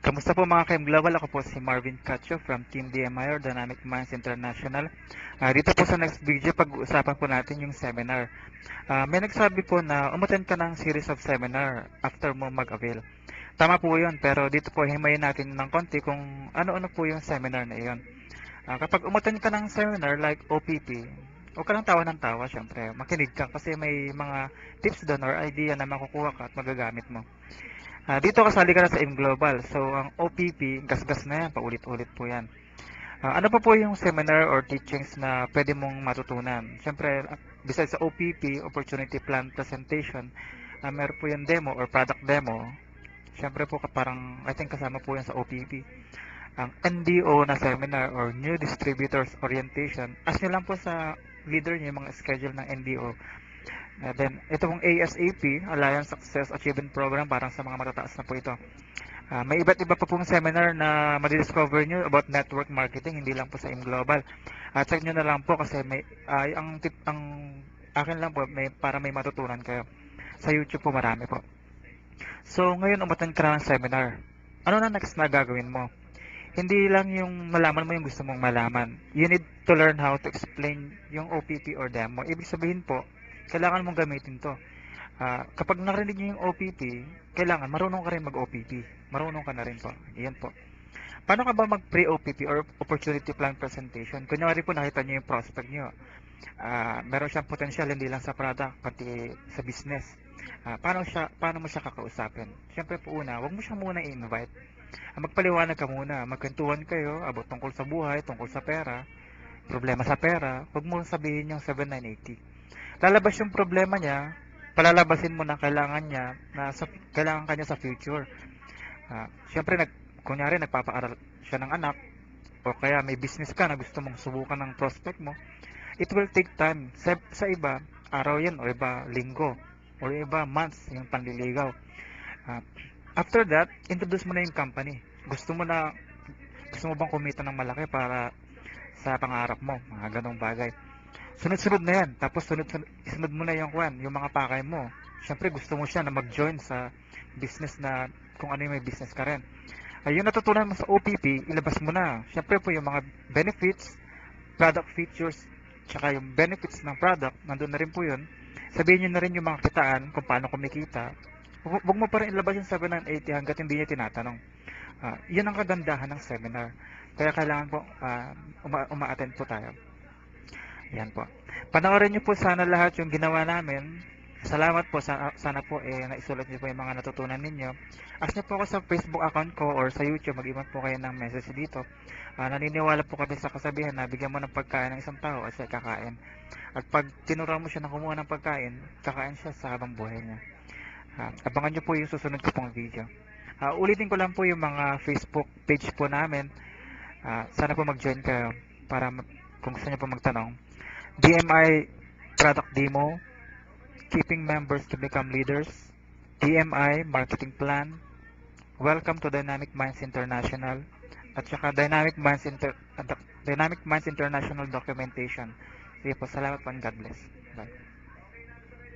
Kamusta po mga Kim Global? Ako po si Marvin Cacho from Team DMI or Dynamic Minds International. Dito po sa next video, pag-uusapan po natin yung seminar. May nagsabi po na umattend ka ng series of seminar after mo mag-avail. Tama po yun, pero dito po himayin natin ng konti kung ano-ano po yung seminar na iyon. Kapag umattend ka ng seminar like OPP, huwag ka lang tawa ng tawa, syempre. Makinig ka kasi may mga tips doon or idea na makukuha ka at magagamit mo. Dito kasali ka na sa M-Global. So, ang OPP, gas-gas na yan, paulit-ulit po yan. Ano pa po yung seminar or teachings na pwede mong matutunan? Siyempre, besides sa OPP, Opportunity Plan Presentation, meron po yung demo or product demo. Siyempre po, parang, I think kasama po yan sa OPP. Ang NDO na seminar or New Distributors Orientation, ask nyo lang po sa leader nyo yung mga schedule ng NDO. Then, ito pong ASAP, Alliance Success Achievement Program, parang sa mga matataas na po ito. May iba't iba pa pong seminar na madidiscover nyo about network marketing, hindi lang po sa M-Global. Check nyo na lang po kasi ang akin lang po, para may matutunan kayo. Sa YouTube po marami po. So, ngayon umattend ka na ng seminar. Ano na next na gagawin mo? Hindi lang yung malaman mo yung gusto mong malaman. You need to learn how to explain yung OPP or demo. Ibig sabihin po, kailangan mong gamitin to. Kapag narinig niyo yung OPP, kailangan marunong ka rin mag-OPP. Marunong ka na rin po. Iyan po. Paano ka ba mag-pre-OPP or opportunity plan presentation? Kunyari po nakita niyo yung prospect niyo. Meron siyang potential hindi lang sa product, pati sa business. Paano mo siya kakausapin? Siyempre po una, wag mo siya muna i-invite. Magpaliwanag ka muna, magkwentuhan kayo about tungkol sa buhay, tungkol sa pera, problema sa pera. Wag mo sabihin yung 7980. Lalabas yung problema niya, palalabasin mo na kailangan niya kailangan kanya sa future. Siyempre kunyari nagpapaaral siya ng anak o kaya may business ka na gusto mong subukan ng prospect mo, it will take time. Sa iba, araw yan o iba linggo o iba months yung panliligaw. Ah, After that, introduce mo na yung company. Gusto mo bang kumita ng malaki para sa pangarap mo, mga ganong bagay. Sunod-sunod na yan. Tapos sunod mo na yung mga pakay mo. Siyempre gusto mo siya na mag-join sa business na kung ano yung may business ka rin. Yung natutunan mo sa OPP, ilabas mo na. Siyempre po yung mga benefits, product features, tsaka yung benefits ng product, nandun na rin po yun. Sabihin nyo na rin yung mga kitaan kung paano kumikita. Huwag mo pa rin ilabas yung 7980 hanggat hindi niya tinatanong. Yan ang kagandahan ng seminar. Kaya kailangan po uma-attend po tayo. Yan po. Panoorin niyo po sana lahat yung ginawa namin. Salamat po. Sana po naisulat niyo po yung mga natutunan ninyo. Ask niyo po ako sa Facebook account ko or sa YouTube. Mag-iwan po kayo ng message dito. Naniniwala po kami sa kasabihan na bigyan mo ng pagkain ng isang tao at siya kakain. At pag tinuruan mo siya na kumuha ng pagkain, kakain siya sa habang buhay niya. Abangan niyo po yung susunod ko pong video. Ulitin ko lang po yung mga Facebook page po namin. Sana po mag-join kayo para kung gusto niyo po magtanong. DMI Product Demo, Keeping Members to Become Leaders, DMI Marketing Plan, Welcome to Dynamic Minds International, at saka Dynamic Minds International Documentation. Sige po, salamat po and God bless. Bye.